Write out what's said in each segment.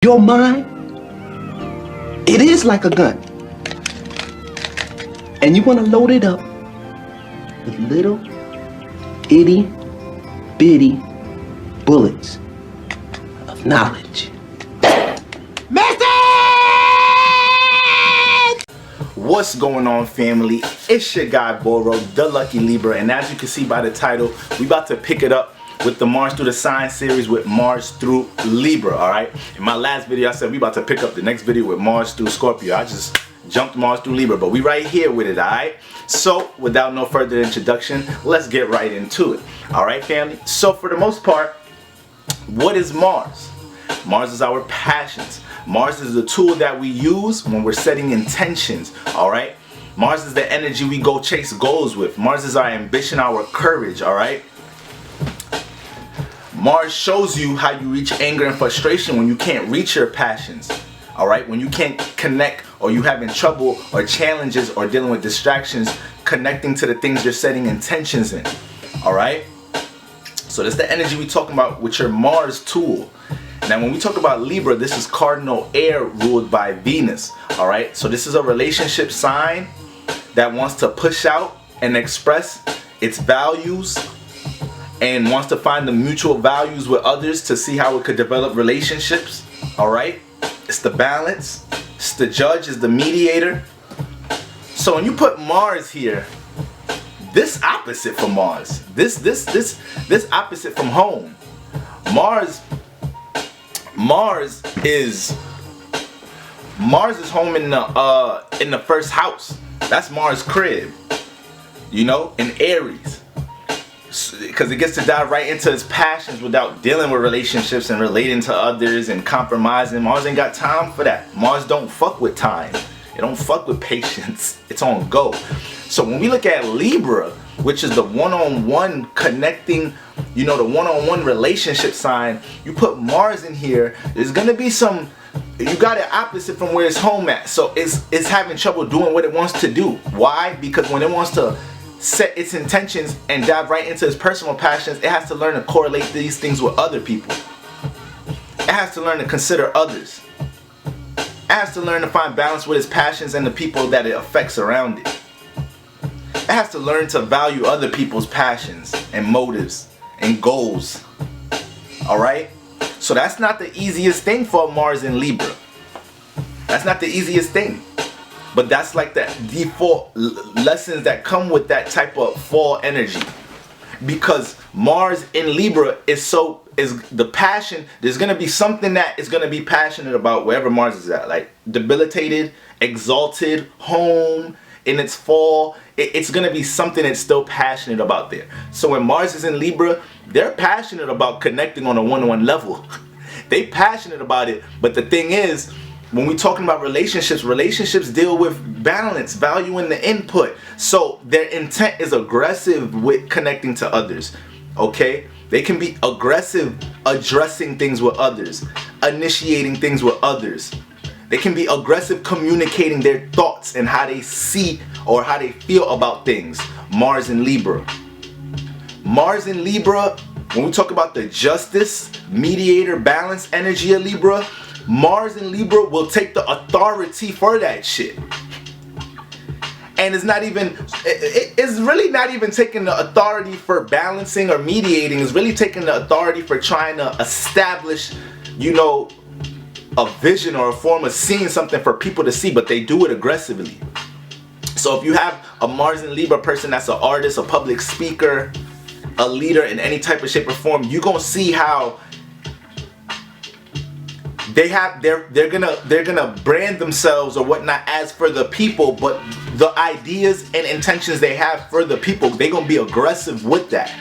Your mind, it is like a gun. And you want to load it up with little itty bitty bullets of knowledge. Message! What's going on, family? It's your guy Boro, the Lucky Libra, and as you can see by the title, we about to pick it up with the Mars through the sign series with Mars through Libra. Alright, in my last video I said we about to pick up the next video with Mars through Scorpio. I just jumped Mars through Libra, but we right here with it. Alright, so without no further introduction, let's get right into it. Alright, family, so for the most part, what is Mars? Mars is our passions. Mars is the tool that we use when we're setting intentions. Alright, Mars is the energy we go chase goals with. Mars is our ambition, our courage. Alright, Mars shows you how you reach anger and frustration when you can't reach your passions. Alright, when you can't connect, or you having trouble or challenges or dealing with distractions connecting to the things you're setting intentions in. Alright, so that's the energy we talking about with your Mars tool. Now when we talk about Libra, this is cardinal air ruled by Venus. Alright, so this is a relationship sign that wants to push out and express its values and wants to find the mutual values with others to see how it could develop relationships. Alright, it's the balance, it's the judge, it's the mediator. So when you put Mars here, this opposite from Mars, this opposite from home. Mars is home in the first house. That's Mars' crib, you know, in Aries. Because it gets to dive right into its passions without dealing with relationships and relating to others and compromising. Mars ain't got time for that. Mars don't fuck with time. It don't fuck with patience. It's on go. So when we look at Libra, which is the one-on-one connecting, you know, the one-on-one relationship sign, you put Mars in here, there's gonna be some, you got it opposite from where it's home at. So it's having trouble doing what it wants to do. Why? Because when it wants to set its intentions and dive right into its personal passions, it has to learn to correlate these things with other people. It has to learn to consider others. It has to learn to find balance with its passions and the people that it affects around it. It has to learn to value other people's passions and motives and goals. Alright? So that's not the easiest thing for Mars in Libra. That's not the easiest thing. But that's like the default lessons that come with that type of fall energy. Because Mars in Libra is the passion. There's gonna be something that is gonna be passionate about wherever Mars is at. Like debilitated, exalted, home, in its fall. It's gonna be something that's still passionate about there. So when Mars is in Libra, they're passionate about connecting on a one-on-one level. They passionate about it, but the thing is, when we're talking about relationships deal with balance, valuing the input. So their intent is aggressive with connecting to others. Okay? They can be aggressive addressing things with others, initiating things with others. They can be aggressive communicating their thoughts and how they see or how they feel about things. Mars in Libra. Mars in Libra, when we talk about the justice, mediator, balance energy of Libra, Mars in Libra will take the authority for that shit. And it's really not even taking the authority for balancing or mediating. It's really taking the authority for trying to establish, you know, a vision or a form of seeing something for people to see, but they do it aggressively. So if you have a Mars in Libra person that's an artist, a public speaker, a leader in any type of shape or form, you're gonna see how they're gonna brand themselves or whatnot as for the people, but the ideas and intentions they have for the people, they're gonna be aggressive with that.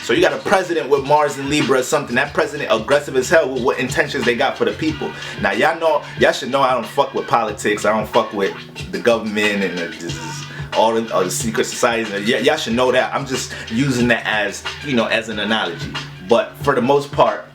So you got a president with Mars in Libra or something, that president aggressive as hell with what intentions they got for the people. Now y'all should know I don't fuck with politics, I don't fuck with the government and all the secret societies. Y'all should know that. I'm just using that as, you know, as an analogy. But for the most part,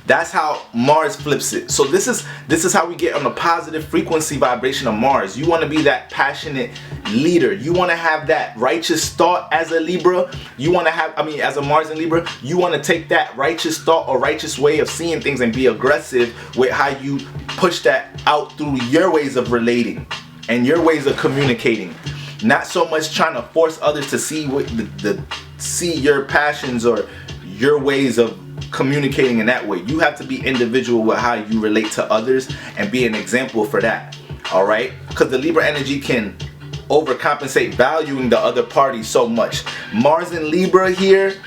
That's how Mars flips it. So this is how we get on the positive frequency vibration of Mars. You want to be that passionate leader. You want to have that righteous thought as a Libra. You want to have, as a Mars and Libra, you want to take that righteous thought or righteous way of seeing things and be aggressive with how you push that out through your ways of relating and your ways of communicating. Not so much trying to force others to see what see your passions or your ways of communicating in that way. You have to be individual with how you relate to others and be an example for that. All right, because the Libra energy can overcompensate, valuing the other party so much. Mars in Libra here,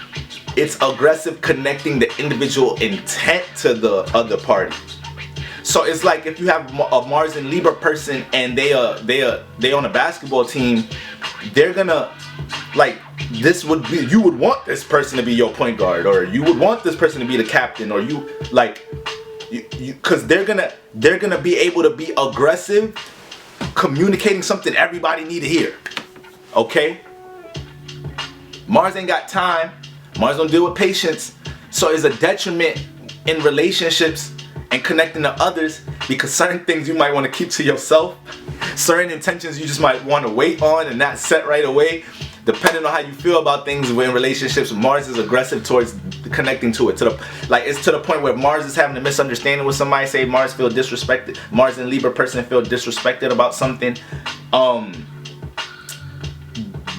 it's aggressive, connecting the individual intent to the other party. So it's like if you have a Mars and Libra person and they on a basketball team, they're gonna like, this would be, you would want this person to be your point guard, or you would want this person to be the captain, or you like, because they're gonna be able to be aggressive, communicating something everybody need to hear. Okay, Mars ain't got time. Mars don't deal with patience, so it's a detriment in relationships and connecting to others, because certain things you might want to keep to yourself, certain intentions you just might want to wait on and not set right away, depending on how you feel about things. When relationships, Mars is aggressive towards connecting to it, it's to the point where Mars is having a misunderstanding with somebody. Say Mars feel disrespected, Mars and Libra person feel disrespected about something,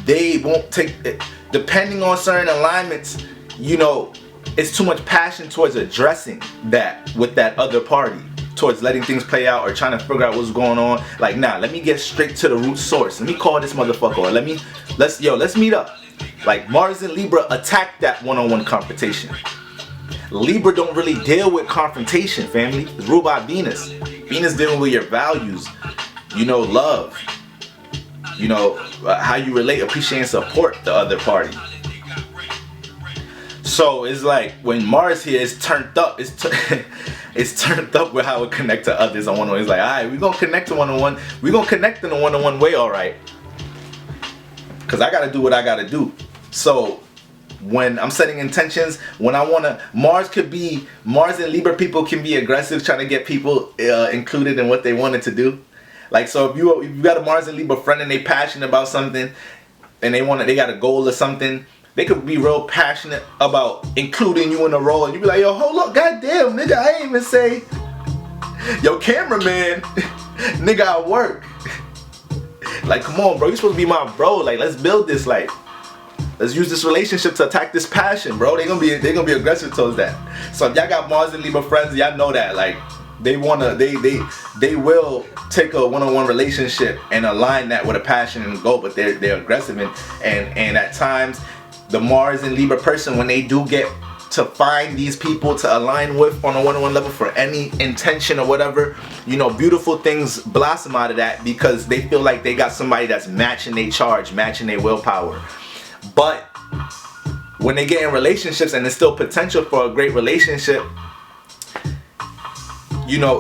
they won't take it, depending on certain alignments, it's too much passion towards addressing that with that other party, towards letting things play out or trying to figure out what's going on. Like, nah, let me get straight to the root source. Let me call this motherfucker, or let's meet up. Like, Mars and Libra attack that one-on-one confrontation. Libra don't really deal with confrontation, family. It's ruled by Venus. Venus dealing with your values, love, how you relate, appreciate, and support the other party. So it's like when Mars here is turned up, it's turned up with how it connect to others on one-on-one. It's like, all right, we're gonna connect to one-on-one. We're gonna connect in a one-on-one way, all right. Because I gotta do what I gotta do. So when I'm setting intentions, when I wanna, Mars and Libra people can be aggressive, trying to get people included in what they wanted to do. Like, so if you got a Mars and Libra friend and they passionate about something, and they got a goal or something, they could be real passionate about including you in the role, and you be like, yo, hold up, goddamn, nigga, I ain't even say, yo, cameraman, nigga, I work. Like, come on, bro, you supposed to be my bro. Like, let's build this. Like, let's use this relationship to attack this passion, bro. They're gonna be aggressive towards that. So if y'all got Mars and Libra friends, y'all know that. Like, they will take a one-on-one relationship and align that with a passion and goal, but they're aggressive, and at times the Mars and Libra person, when they do get to find these people to align with on a one-on-one level for any intention or whatever, beautiful things blossom out of that, because they feel like they got somebody that's matching their charge, matching their willpower. But when they get in relationships and there's still potential for a great relationship,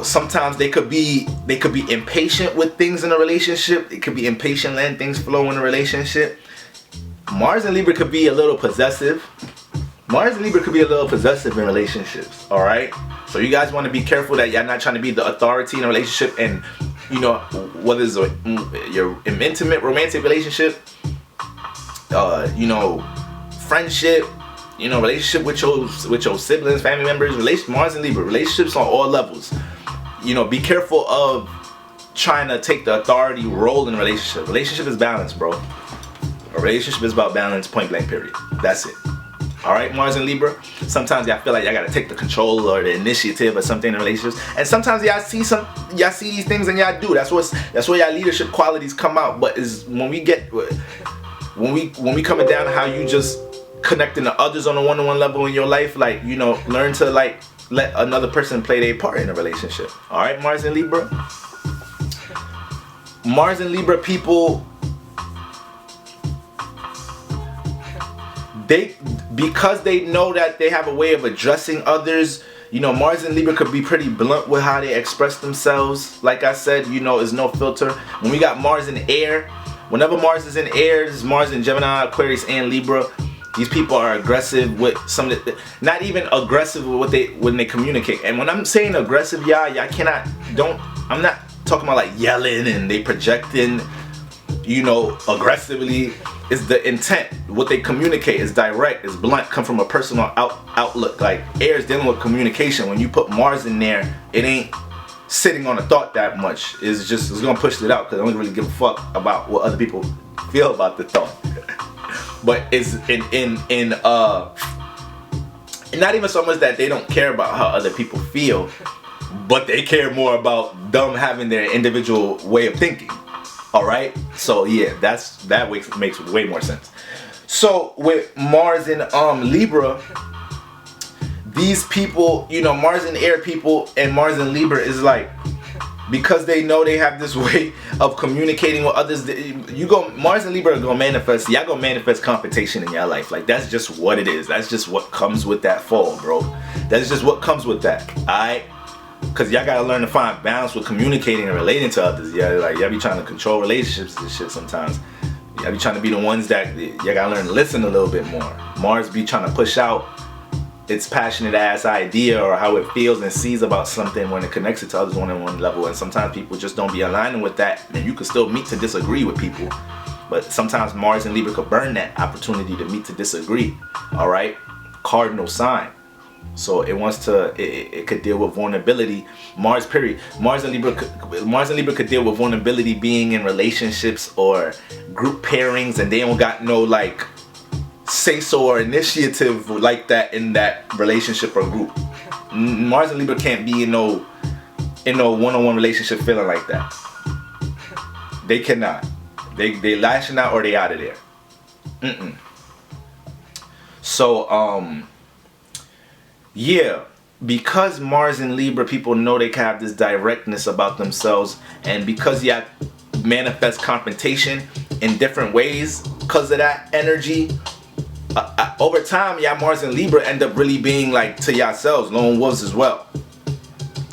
sometimes they could be impatient with things in a relationship. They could be impatient letting things flow in a relationship. Mars and Libra could be a little possessive. Mars and Libra could be a little possessive in relationships, all right? So you guys want to be careful that y'all not trying to be the authority in a relationship, and whether it's your intimate romantic relationship, friendship, relationship with your siblings, family members, Mars and Libra, relationships on all levels. Be careful of trying to take the authority role in a relationship. Relationship is balance, bro. A relationship is about balance, point blank, period. That's it. All right, Mars and Libra. Sometimes y'all feel like y'all gotta take the control or the initiative or something in relationships, and sometimes y'all see these things and y'all do. That's where y'all leadership qualities come out. But is when we coming down to how you just connecting to others on a one-on-one level in your life, like, learn to like let another person play their part in a relationship. All right, Mars and Libra. Mars and Libra people, because they know that they have a way of addressing others, Mars and Libra could be pretty blunt with how they express themselves. Like I said, is no filter. When we got Mars in air, whenever Mars is in air, this is Mars in Gemini, Aquarius, and Libra, These people are aggressive with some of the, not even aggressive with what when they communicate. And when I'm saying aggressive, y'all I'm not talking about like yelling and they projecting, you know, aggressively. It's the intent. What they communicate is direct, is blunt, come from a personal outlook. Like air is dealing with communication. When you put Mars in there, it ain't sitting on a thought that much. It's gonna push it out because I don't really give a fuck about what other people feel about the thought. But it's not even so much that they don't care about how other people feel, but they care more about them having their individual way of thinking. All right, so yeah, that makes way more sense. So with Mars in Libra, these people, you know, Mars in air people and Mars in Libra is like, because they know they have this way of communicating with others. Mars and Libra are gonna manifest. Y'all gonna manifest confrontation in your life. Like that's just what it is. That's just what comes with that fall, bro. That's just what comes with that. Alright. Cause y'all gotta learn to find balance with communicating and relating to others. Yeah, like y'all be trying to control relationships and shit sometimes. Y'all be trying to be the ones that y'all gotta learn to listen a little bit more. Mars be trying to push out its passionate ass idea or how it feels and sees about something when it connects it to others on one level. And sometimes people just don't be aligning with that, and you can still meet to disagree with people. But sometimes Mars and Libra could burn that opportunity to meet to disagree. All right, cardinal sign. So it wants to, it could deal with vulnerability. Mars and Libra could deal with vulnerability, being in relationships or group pairings, and they don't got no like say so or initiative like that in that relationship or group. Mars and Libra can't be in no one-on-one relationship feeling like that. They cannot. They lashing out or they out of there. So yeah, because Mars and Libra people know they can have this directness about themselves, and because you manifest confrontation in different ways because of that energy. Over time, y'all Mars and Libra end up really being like to yourselves, lone wolves as well.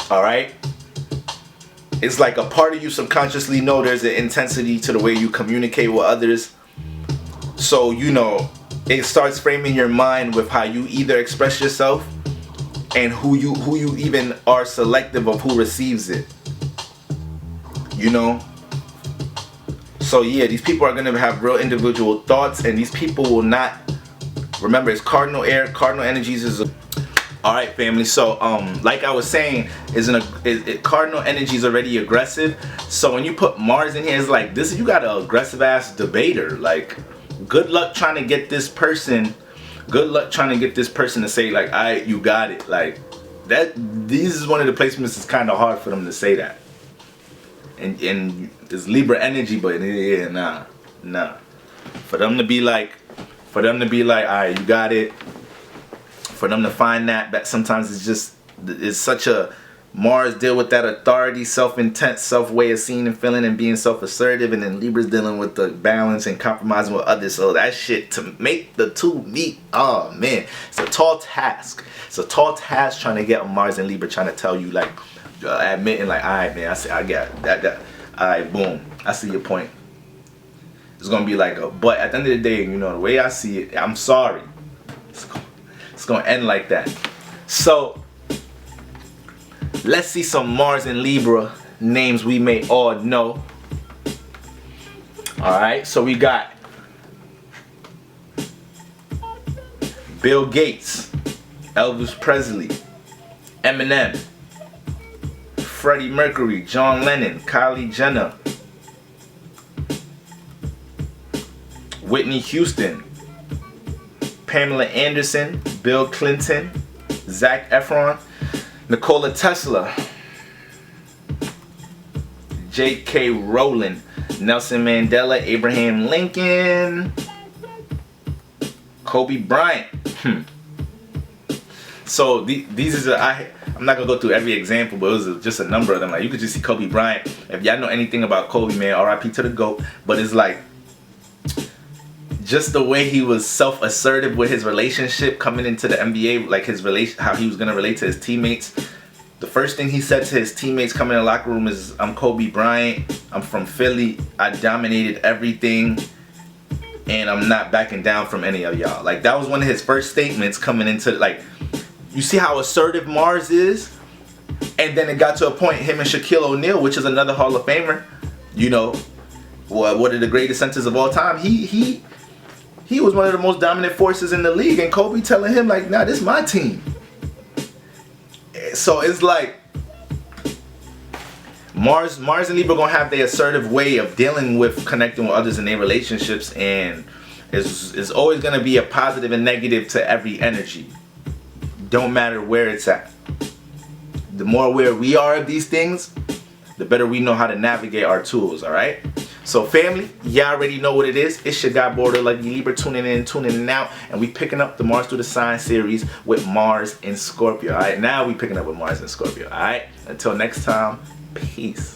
Alright? It's like a part of you subconsciously know there's an intensity to the way you communicate with others. So, you know, it starts framing your mind with how you either express yourself and who you even are selective of who receives it. You know? So yeah, these people are going to have real individual thoughts, and these people will not. Remember, it's cardinal air. Cardinal energies is alright, family. So like I was saying, cardinal energy is already aggressive. So when you put Mars in here, it's like this. You got an aggressive ass debater. Like, good luck trying to get this person. Good luck trying to get this person to say like, "Alright, you got it." Like that. These is one of the placements. It's kind of hard for them to say that. And it's Libra energy, but yeah, nah. For them to be like, alright, you got it. For them to find that sometimes it's such a Mars deal with that authority, self-intent, self-way of seeing and feeling and being self-assertive, and then Libra's dealing with the balance and compromising with others. So that shit, to make the two meet, oh man, it's a tall task. It's a tall task trying to get a Mars and Libra trying to tell you like, admitting like, alright man, I got that, alright, boom, I see your point. It's gonna be like but at the end of the day, you know, the way I see it, I'm sorry. It's gonna end like that. So let's see some Mars and Libra names we may all know. Alright, so we got Bill Gates, Elvis Presley, Eminem, Freddie Mercury, John Lennon, Kylie Jenner, Whitney Houston, Pamela Anderson, Bill Clinton, Zac Efron, Nikola Tesla, J.K. Rowling, Nelson Mandela, Abraham Lincoln, Kobe Bryant. So these are I'm not gonna go through every example, but it was just a number of them. Like you could just see Kobe Bryant. If y'all know anything about Kobe, man, R.I.P. to the GOAT. But it's like just the way he was self-assertive with his relationship coming into the NBA, like his how he was gonna relate to his teammates. The first thing he said to his teammates coming in the locker room is, "I'm Kobe Bryant. I'm from Philly. I dominated everything. and I'm not backing down from any of y'all. Like, that was one of his first statements coming into, like, you see how assertive Mars is? And then it got to a point, him and Shaquille O'Neal, which is another Hall of Famer, you know, one of the greatest centers of all time. He was one of the most dominant forces in the league, and Kobe telling him, like, nah, this is my team. So it's like Mars and Libra gonna have their assertive way of dealing with connecting with others in their relationships, and it's always gonna be a positive and negative to every energy. Don't matter where it's at. The more aware we are of these things, the better we know how to navigate our tools, all right? So family, y'all already know what it is. It's your guy Border Lucky Libra, tuning in out, and we picking up the Mars Through the Sign series with Mars in Scorpio, all right? Now we picking up with Mars in Scorpio, all right? Until next time, peace.